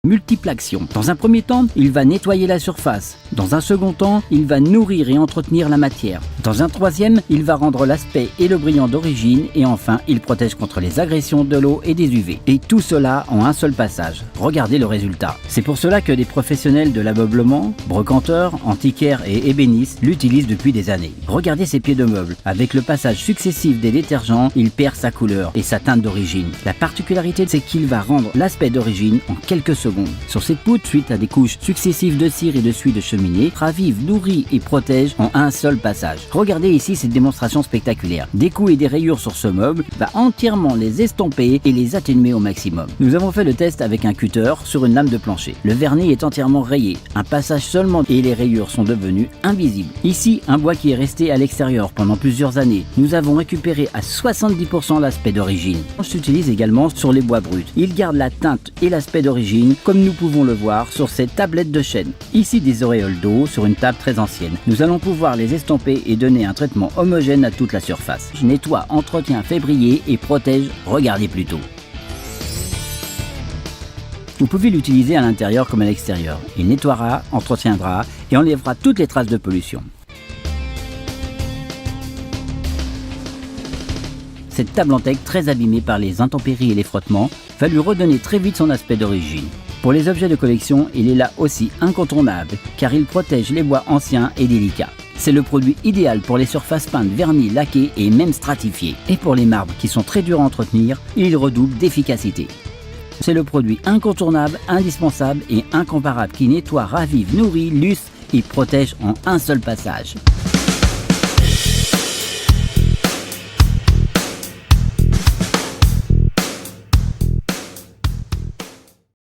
multiples actions. Dans un premier temps, il va nettoyer la surface. Dans un second temps, il va nourrir et entretenir la matière. Dans un troisième, il va rendre l'aspect et le brillant d'origine. Et enfin, il protège contre les agressions de l'eau et des UV. Et tout cela en un seul passage. Regardez le résultat. C'est pour cela que des professionnels de l'ameublement, brocanteurs, antiquaires et ébénistes l'utilisent depuis des années. Regardez ces pieds de meubles. Avec le passage successif des détergents, il perd sa couleur et sa teinte d'origine. La particularité, c'est qu'il va rendre l'aspect d'origine en quelques secondes. Sur cette poutre, suite à des couches successives de cire et de suie de cheminée, ravive, nourrit et protège en un seul passage. Regardez ici cette démonstration spectaculaire. Des coups et des rayures sur ce meuble va entièrement les estomper et les atténuer au maximum. Nous avons fait le test avec un cutter sur une lame de plancher. Le vernis est entièrement rayé, un passage seulement et les rayures sont devenues invisibles. Ici, un bois qui est resté à l'extérieur pendant plusieurs années. Nous avons récupéré à 70% l'aspect d'origine. On s'utilise également sur les bois bruts. Il garde la teinte et l'aspect d'origine comme nous pouvons le voir sur cette tablette de chêne. Ici des auréoles d'eau sur une table très ancienne. Nous allons pouvoir les estomper et donner un traitement homogène à toute la surface. Je nettoie, entretient, fait briller et protège. Regardez plutôt. Vous pouvez l'utiliser à l'intérieur comme à l'extérieur. Il nettoiera, entretiendra et enlèvera toutes les traces de pollution. Cette table en teck très abîmée par les intempéries et les frottements va lui redonner très vite son aspect d'origine. Pour les objets de collection, il est là aussi incontournable car il protège les bois anciens et délicats. C'est le produit idéal pour les surfaces peintes, vernies, laquées et même stratifiées. Et pour les marbres qui sont très durs à entretenir, il redouble d'efficacité. C'est le produit incontournable, indispensable et incomparable qui nettoie, ravive, nourrit, lustre et protège en un seul passage.